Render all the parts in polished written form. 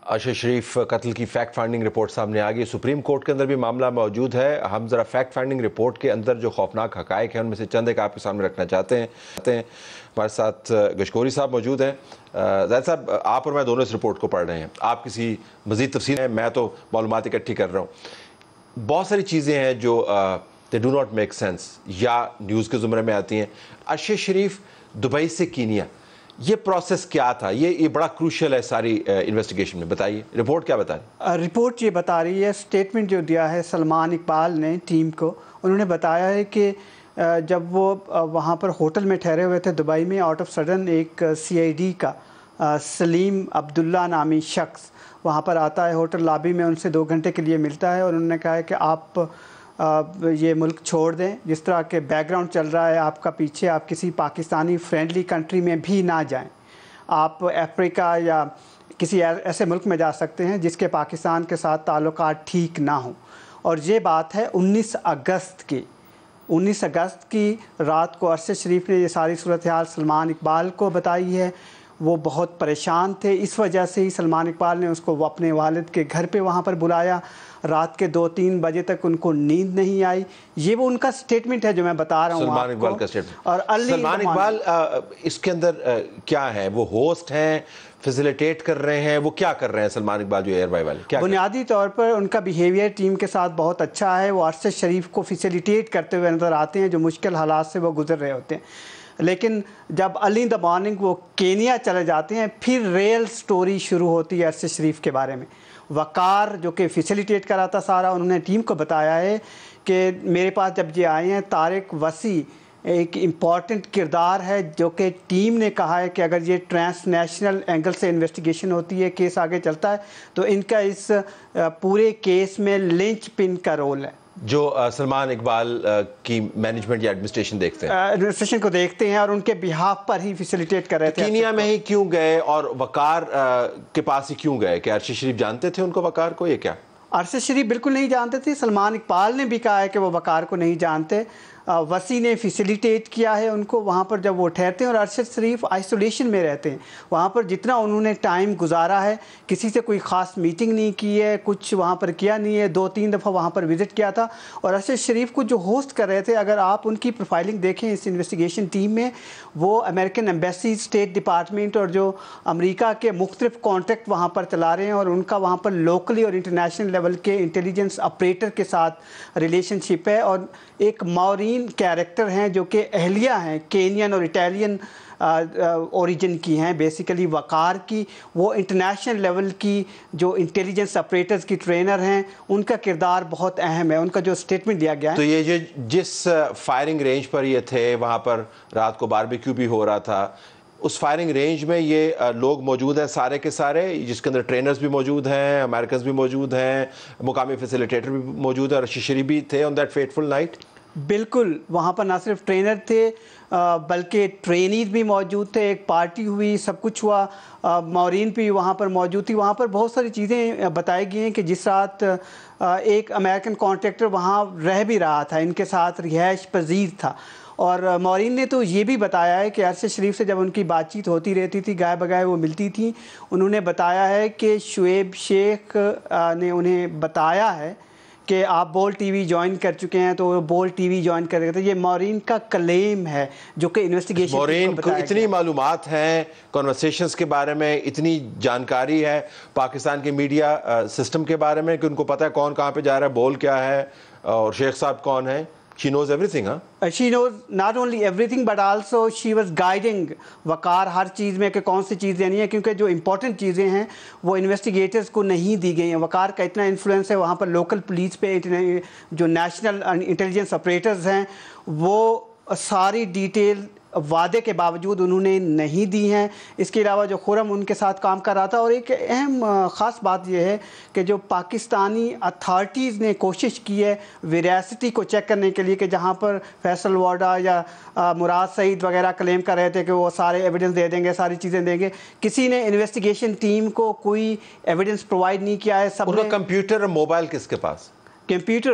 ارشد شریف قتل کی fact finding report سامنے آ گئی. سپریم کورٹ کے اندر بھی معاملہ موجود ہے. ہم ذرا فیکٹ فائنڈنگ رپورٹ کے اندر جو خوفناک حقائق ہیں ان میں سے چند ایک آپ کے سامنے رکھنا چاہتے ہیں. ہمارے ساتھ گشکوری صاحب موجود ہیں. زاہد صاحب، آپ اور میں دونوں اس رپورٹ کو پڑھ رہے ہیں. آپ کسی مزید تفصیل ہیں؟ میں تو معلومات اکٹھی کر رہا ہوں. بہت ساری چیزیں ہیں جو they do not make sense یا نیوز کے زمرے میں آتی ہیں. ارشد شریف دبئی سے کینیا، یہ پروسیس کیا تھا؟ یہ بڑا کروشل ہے ساری انویسٹیگیشن میں. بتائیے رپورٹ کیا بتا رہی ہے؟ رپورٹ یہ بتا رہی ہے، سٹیٹمنٹ جو دیا ہے سلمان اقبال نے ٹیم کو، انہوں نے بتایا ہے کہ جب وہ وہاں پر ہوٹل میں ٹھہرے ہوئے تھے دبئی میں، آؤٹ آف سڈن ایک CID کا سلیم عبداللہ نامی شخص وہاں پر آتا ہے ہوٹل لابی میں، ان سے 2 گھنٹے کے لیے ملتا ہے اور انہوں نے کہا ہے کہ آپ یہ ملک چھوڑ دیں. جس طرح کے بیک گراؤنڈ چل رہا ہے آپ کا پیچھے، آپ کسی پاکستانی فرینڈلی کنٹری میں بھی نہ جائیں. آپ افریقہ یا کسی ایسے ملک میں جا سکتے ہیں جس کے پاکستان کے ساتھ تعلقات ٹھیک نہ ہوں. اور یہ بات ہے 19 اگست کی رات کو ارشد شریف نے یہ ساری صورتحال سلمان اقبال کو بتائی ہے. وہ بہت پریشان تھے، اس وجہ سے ہی سلمان اقبال نے اس کو اپنے والد کے گھر پہ وہاں پر بلایا. رات کے 2-3 بجے تک ان کو نیند نہیں آئی. یہ وہ ان کا سٹیٹمنٹ ہے جو میں بتا رہا ہوں سلمان اقبال کا سٹیٹمنٹ. اور سلمان اقبال اس کے اندر کیا ہے؟ وہ ہوسٹ ہیں، فیسیلیٹیٹ کر رہے ہیں، وہ کیا کر رہے ہیں سلمان اقبال جو ایئر بائی والے؟ بنیادی طور پر ان کا بیہیویئر ٹیم کے ساتھ بہت اچھا ہے. وہ ارشد شریف کو فیسیلیٹیٹ کرتے ہوئے نظر آتے ہیں جو مشکل حالات سے وہ گزر رہے ہوتے ہیں. لیکن جب ارلی ان دا مارننگ وہ کینیا چلے جاتے ہیں، پھر ریل سٹوری شروع ہوتی ہے ارشد شریف کے بارے میں. وقار جو کہ فیسیلیٹیٹ کرا تھا سارا، انہوں نے ٹیم کو بتایا ہے کہ میرے پاس جب یہ آئے ہیں، طارق وسیع ایک امپورٹنٹ کردار ہے جو کہ ٹیم نے کہا ہے کہ اگر یہ ٹرانس نیشنل اینگل سے انویسٹیگیشن ہوتی ہے، کیس آگے چلتا ہے تو ان کا اس پورے کیس میں لنچ پن کا رول ہے. جو سلمان اقبال کی مینجمنٹ یا ایڈمنسٹریشن دیکھتے ہیں، ایڈمنسٹریشن کو دیکھتے ہیں اور ان کے بہاف پر ہی فیسیلیٹیٹ کر رہے تھے. کینیا میں ہی کیوں گئے اور وقار کے پاس ہی کیوں گئے؟ کہ ارشد شریف جانتے تھے ان کو، وقار کو؟ یہ کیا؟ ارشد شریف بالکل نہیں جانتے تھے. سلمان اقبال نے بھی کہا ہے کہ وہ وقار کو نہیں جانتے. وسیع نے فیسیلیٹیٹ کیا ہے ان کو وہاں پر جب وہ ٹھہرتے ہیں. اور ارشد شریف آئسولیشن میں رہتے ہیں. وہاں پر جتنا انہوں نے ٹائم گزارا ہے، کسی سے کوئی خاص میٹنگ نہیں کی ہے، کچھ وہاں پر کیا نہیں ہے. 2-3 دفعہ وہاں پر وزٹ کیا تھا. اور ارشد شریف کو جو ہوسٹ کر رہے تھے، اگر آپ ان کی پروفائلنگ دیکھیں اس انویسٹیگیشن ٹیم میں، وہ امریکن ایمبیسی، اسٹیٹ ڈپارٹمنٹ اور جو امریکہ کے مختلف کانٹیکٹ وہاں پر چلا رہے ہیں، اور ان کا وہاں پر لوکلی اور انٹرنیشنل لیول کے انٹیلیجنس آپریٹر کے ساتھ ریلیشن شپ ہے. اور ایک مورین کیریکٹر ہیں جو کہ اہلیہ ہیں، کینین اور اٹیلین اوریجن کی ہیں بیسیکلی وقار کی. وہ انٹرنیشنل لیول کی جو انٹیلیجنس آپریٹرز کی ٹرینر ہیں، ان کا کردار بہت اہم ہے. ان کا جو سٹیٹمنٹ دیا گیا ہے، تو یہ جس فائرنگ رینج پر یہ تھے، وہاں پر رات کو باربیکیو بھی ہو رہا تھا، اس فائرنگ رینج میں یہ لوگ موجود ہیں سارے کے سارے، جس کے اندر ٹرینرز بھی موجود ہیں، امریکنز بھی موجود ہیں، مقامی فیسیلیٹیٹر بھی موجود ہیں، اور ارشد شریف بھی تھے آن دیٹ فیٹفل نائٹ؟ بالکل. وہاں پر نہ صرف ٹرینر تھے بلکہ ٹرینیز بھی موجود تھے. ایک پارٹی ہوئی، سب کچھ ہوا. مورین بھی وہاں پر موجود تھی. وہاں پر بہت ساری چیزیں بتائی گئی ہیں کہ جس رات ایک امریکن کانٹریکٹر وہاں رہ بھی رہا تھا، ان کے ساتھ رہائش پذیر تھا. اور مورین نے تو یہ بھی بتایا ہے کہ ارشد شریف سے جب ان کی بات چیت ہوتی رہتی تھی، گائے بگائے وہ ملتی تھیں، انہوں نے بتایا ہے کہ شعیب شیخ نے انہیں بتایا ہے کہ آپ بول ٹی وی جوائن کر چکے ہیں، تو وہ بول ٹی وی جوائن کر رہے تھے. یہ مورین کا کلیم ہے جو کہ انویسٹیگیشن مورین کو اتنی معلومات ہیں کنورسیشنز کے بارے میں، اتنی جانکاری ہے پاکستان کے میڈیا سسٹم کے بارے میں کہ ان کو پتہ ہے کون کہاں پہ جا رہا ہے، بول کیا ہے، اور شیخ صاحب کون ہیں. She knows everything, huh? She knows not only everything but also she was guiding وقار ہر چیز میں کہ کون سی چیز دینی ہے، کیونکہ جو امپورٹنٹ چیزیں ہیں وہ انویسٹیگیٹرز کو نہیں دی گئی ہیں. وقار کا اتنا انفلوئنس ہے وہاں پر لوکل پولیس پہ، جو نیشنل انٹیلیجنس آپریٹرز ہیں، وہ ساری ڈیٹیل وعدے کے باوجود انہوں نے نہیں دی ہیں. اس کے علاوہ جو خرم ان کے ساتھ کام کر رہا تھا. اور ایک اہم خاص بات یہ ہے کہ جو پاکستانی اتھارٹیز نے کوشش کی ہے ویراسٹی کو چیک کرنے کے لیے، کہ جہاں پر فیصل واڈا یا مراد سعید وغیرہ کلیم کر رہے تھے کہ وہ سارے ایویڈنس دے دیں گے، ساری چیزیں دیں گے، کسی نے انویسٹیگیشن ٹیم کو کوئی ایویڈنس پرووائڈ نہیں کیا ہے. سب نے کمپیوٹر اور موبائل کس کے پاس؟ کمپیوٹر.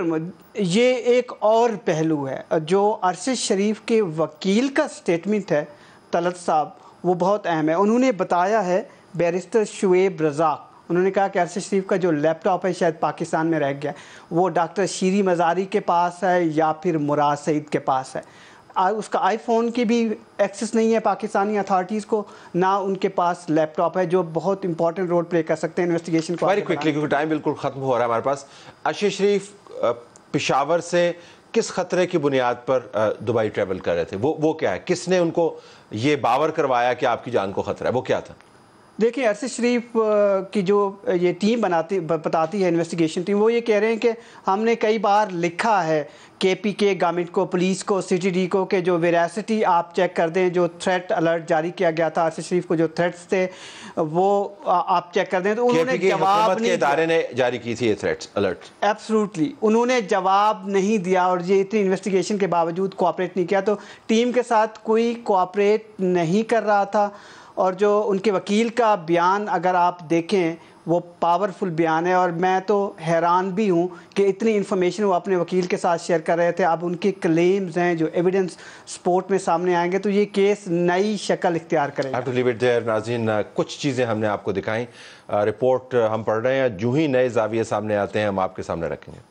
یہ ایک اور پہلو ہے جو ارشد شریف کے وکیل کا سٹیٹمنٹ ہے، طلعت صاحب، وہ بہت اہم ہے. انہوں نے بتایا ہے، بیرسٹر شعیب رزاق، انہوں نے کہا کہ ارشد شریف کا جو لیپ ٹاپ ہے شاید پاکستان میں رہ گیا، وہ ڈاکٹر شیری مزاری کے پاس ہے یا پھر مراد سعید کے پاس ہے۔ اس کا آئی فون کی بھی ایکسس نہیں ہے پاکستانی اتھارٹیز کو، نہ ان کے پاس لیپ ٹاپ ہے، جو بہت امپورٹنٹ رول پلے کر سکتے ہیں انویسٹیگیشن کو۔ ویری کوئکلی کیونکہ ٹائم بالکل ختم ہو رہا ہے ہمارے پاس۔ ارشد شریف پشاور سے کس خطرے کی بنیاد پر دبئی ٹریول کر رہے تھے؟ وہ کیا ہے؟ کس نے ان کو یہ باور کروایا کہ آپ کی جان کو خطرہ ہے؟ وہ کیا تھا؟ دیکھیں ارشد شریف کی جو یہ ٹیم بتاتی ہے انویسٹیگیشن ٹیم، وہ یہ کہہ رہے ہیں کہ ہم نے کئی بار لکھا ہے کے پی کے گورنمنٹ کو، پولیس کو، سی ٹی ڈی کو کہ جو ویراسٹی آپ چیک کر دیں، جو تھریٹ الرٹ جاری کیا گیا تھا ارشد شریف کو، جو تھریٹس تھے وہ آپ چیک کر دیں، تو انہوں نے جواب نہیں دیا۔ ادارے نے جاری کی تھی یہ تھریٹس الرٹ؟ ایبسلوٹلی انہوں نے جواب نہیں دیا، اور یہ اتنی انویسٹیگیشن کے باوجود کوآپریٹ نہیں کیا، تو ٹیم کے ساتھ کوئی کوآپریٹ نہیں کر رہا تھا۔ اور جو ان کے وکیل کا بیان اگر آپ دیکھیں وہ پاورفل بیان ہے، اور میں تو حیران بھی ہوں کہ اتنی انفارمیشن وہ اپنے وکیل کے ساتھ شیئر کر رہے تھے۔ اب ان کے کلیمز ہیں جو ایویڈنس سپورٹ میں سامنے آئیں گے تو یہ کیس نئی شکل اختیار کرے گا۔ ناظرین، کچھ چیزیں ہم نے آپ کو دکھائیں، رپورٹ ہم پڑھ رہے ہیں، جو ہی نئے زاویے سامنے آتے ہیں ہم آپ کے سامنے رکھیں گے۔